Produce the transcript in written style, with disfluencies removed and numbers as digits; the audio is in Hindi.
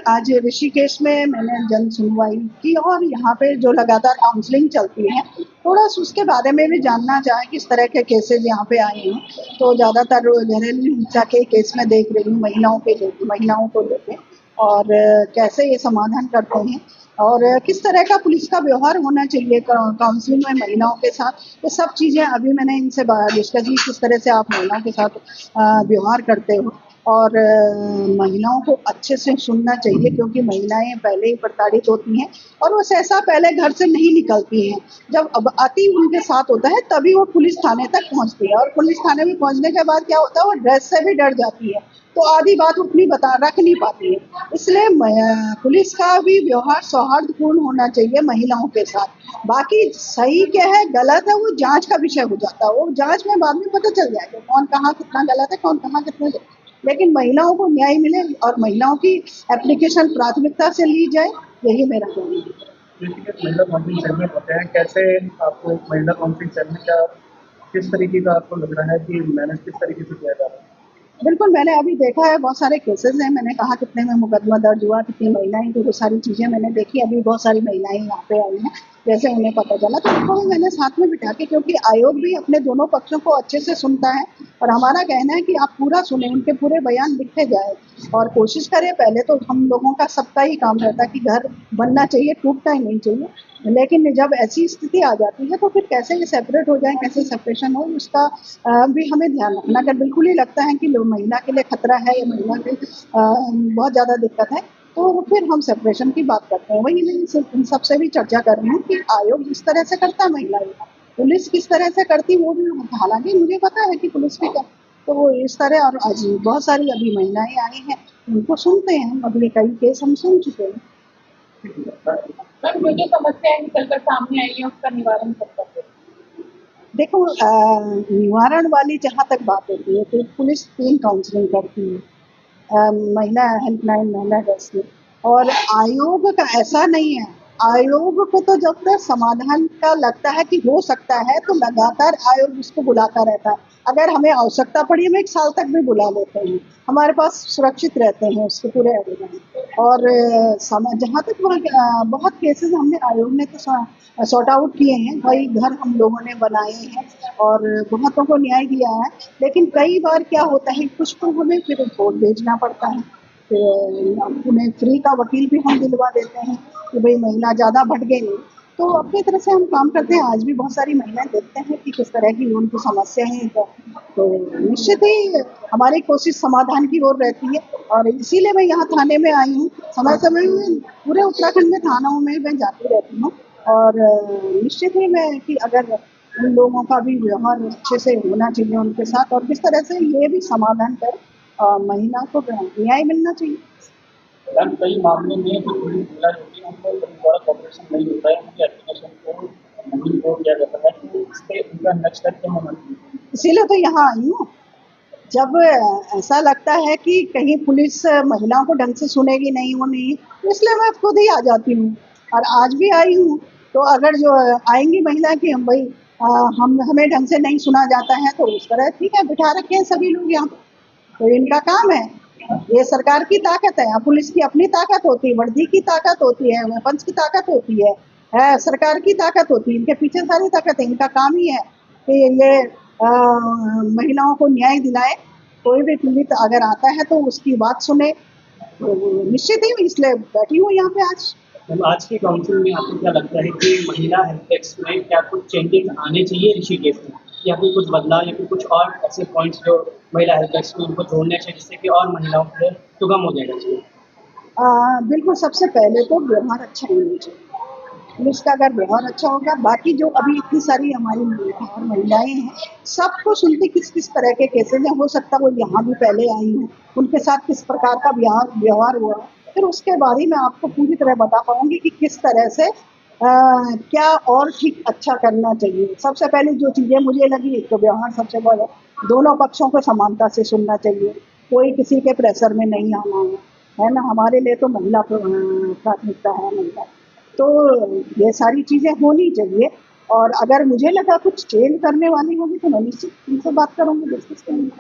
आज ऋषिकेश में मैंने जन सुनवाई की और यहाँ पे जो लगातार काउंसलिंग चलती है, थोड़ा उसके बारे में भी जानना चाहें किस तरह के केसेस यहाँ पे आए हैं। तो ज़्यादातर घरेलू हिंसा के केस में देख रही हूँ महिलाओं को लेके, और कैसे ये समाधान करते हैं और किस तरह का पुलिस का व्यवहार होना चाहिए काउंसलिंग में महिलाओं के साथ। ये सब चीज़ें अभी मैंने इनसे डिस्कस की, किस तरह से आप महिलाओं के साथ व्यवहार करते हो। और महिलाओं को अच्छे से सुनना चाहिए, क्योंकि महिलाएं पहले ही प्रताड़ित होती हैं और वो सहसा पहले घर से नहीं निकलती हैं। जब अब अति उनके साथ होता है तभी वो पुलिस थाने तक पहुंचती है, और पुलिस थाने में पहुंचने के बाद क्या होता है, वो ड्रेस से भी डर जाती है, तो आधी बात अपनी रख नहीं पाती है। इसलिए पुलिस का भी व्यवहार सौहार्दपूर्ण होना चाहिए महिलाओं के साथ। बाकी सही क्या है गलत है वो जांच का विषय हो जाता है, वो जांच में बाद में पता चल जाएगा कौन कहाँ कितना गलत है, कौन कहाँ कितना गलत है। लेकिन महिलाओं को न्याय मिले और महिलाओं की एप्लीकेशन प्राथमिकता से ली जाए, यही मेरा कहना है। महिला काउंसिलिंग सेल होते हैं, कैसे आपको महिला काउंसिलिंग सेल में क्या किस तरीके का आपको लग रहा है कि मैनेज किस तरीके से किया जा रहा है? बिल्कुल, मैंने अभी देखा है बहुत सारे केसेस हैं। मैंने कहा कितने में मुकदमा दर्ज हुआ, कितनी महिलाएं थी, वो सारी चीज़ें मैंने देखी। अभी बहुत सारी महिलाएं यहाँ पे आई हैं, जैसे उन्हें पता चला तो उनको भी मैंने साथ में बिठा के, क्योंकि आयोग भी अपने दोनों पक्षों को अच्छे से सुनता है और हमारा कहना है कि आप पूरा सुने, उनके पूरे बयान लिखे जाए और कोशिश करें। पहले तो हम लोगों का सबका ही काम रहता है कि घर बनना चाहिए, टूटना ही नहीं चाहिए। लेकिन जब ऐसी स्थिति आ जाती है तो फिर कैसे ये सेपरेट हो जाए, कैसे सेपरेशन हो, उसका भी हमें ध्यान रखना। अगर बिल्कुल ही लगता है कि महिला के लिए खतरा है या महिला के बहुत ज़्यादा दिक्कत है, तो फिर हम सेपरेशन की बात करते हैं। वही मैं इन सबसे भी चर्चा कर रही हूँ कि आयोग जिस तरह से करता है महिलाएं, पुलिस किस तरह से करती वो भी, हालांकि मुझे पता है कि पुलिस भी तो वो इस तरह। और आज बहुत सारी अभी महिलाएं आई हैं, उनको सुनते हैं हम, अगले कई केस हम सुन चुके हैं। जो जो समस्याएं निकल कर सामने आई है उसका निवारण कब तक? देखो, निवारण वाली जहाँ तक बात होती है तो पुलिस 3 काउंसलिंग करती है, महिला हेल्पलाइन, महिला रेस्क्यू। और आयोग का ऐसा नहीं है, आयोग को तो जब तक समाधान का लगता है कि हो सकता है तो लगातार आयोग उसको बुलाता रहता है। अगर हमें आवश्यकता पड़ी हम 1 साल तक भी बुला लेते हैं, हमारे पास सुरक्षित रहते हैं उसके पूरे आवेदन। और जहाँ तक बहुत केसेस हमने आयोग ने तो सॉर्ट आउट किए हैं, कई घर हम लोगों ने बनाए हैं और बहुतों को न्याय दिया है। लेकिन कई बार क्या होता है, कुछ को हमें फिर कोर्ट भेजना पड़ता है, फिर उन्हें फ्री का वकील भी हम दिलवा देते हैं कि भाई महिला ज़्यादा भटके नहीं। तो अपनी तरह से हम काम करते हैं। आज भी बहुत सारी महिलाएं देखते हैं कि किस तरह की उनकी समस्या है, तो निश्चित ही हमारी कोशिश समाधान की ओर रहती है। और इसीलिए मैं यहाँ थाने में आई हूँ, समय समय में पूरे उत्तराखंड में थानों में मैं जाती रहती हूँ। और निश्चित ही मैं कि अगर उन लोगों का भी व्यवहार अच्छे से होना चाहिए उनके साथ, और किस तरह से ये भी समाधान कर महिला को न्याय मिलना चाहिए। कई मामले में जो पुलिस महिला होती है उनको द्वारा कॉपरेशन नहीं होता है, उनकी एप्लीकेशन को नहीं हो किया जाता है, तो इस पे उनका नेक्स्ट स्टेप क्या होना चाहिए? इसीलिए तो यहाँ आई हूँ। जब ऐसा लगता है कि कहीं पुलिस महिलाओं को ढंग से सुनेगी नहीं, वो नहीं, तो इसलिए मैं खुद ही आ जाती हूँ और आज भी आई हूँ। तो अगर जो आएंगी महिला की हम भाई हमें ढंग से नहीं सुना जाता है तो उस तरह ठीक है, बिठा रखे हैं सभी लोग यहाँ पे, तो इनका काम है। ये सरकार की ताकत है, पुलिस की अपनी ताकत होती है, वर्दी की ताकत होती है, वेपन्स की ताकत होती है, सरकार की ताकत होती है, इनके पीछे सारी ताकत है। इनका काम ही है कि ये महिलाओं को न्याय दिलाए। कोई भी पीड़ित अगर आता है तो उसकी बात सुने, तो निश्चित ही इसलिए बैठी हूँ यहाँ पे आज। आज की काउंसिल में आपको क्या लगता है कि महिला हेल्प डेस्क में क्या कुछ चेंजेस आने चाहिए ऋषिकेश में, या फिर कुछ बदलाव, या फिर कुछ और ऐसे पॉइंट्स जो महिला हेल्प डेस्क में उनको जोड़ने चाहिए जिससे कि और महिलाओं के लिए सुगम हो जाएगा चाहिए? बिल्कुल, सबसे पहले तो व्यवहार अच्छा होना चाहिए। पुलिस का अगर व्यवहार अच्छा होगा, बाकी जो अभी इतनी सारी हमारी महिलाएं हैं, सबको सुनते किस किस तरह के केसेज हैं, हो सकता है वो यहाँ भी पहले आई हैं, उनके साथ किस प्रकार का व्यवहार हुआ, फिर उसके बाद ही मैं आपको पूरी तरह बता पाऊंगी कि किस तरह से क्या और ठीक अच्छा करना चाहिए। सबसे पहले जो चीज़ें मुझे लगी, एक तो व्यवहार सबसे बड़ा, दोनों पक्षों को समानता से सुनना चाहिए, कोई किसी के प्रेशर में नहीं आना है ना। हमारे लिए तो महिला प्राथमिकता है, महिला, तो ये सारी चीज़ें होनी चाहिए। और अगर मुझे लगा कुछ चेंज करने वाली होगी तो मैं निश्चित उनसे बात करूँगी, डिस्कस करूँगी।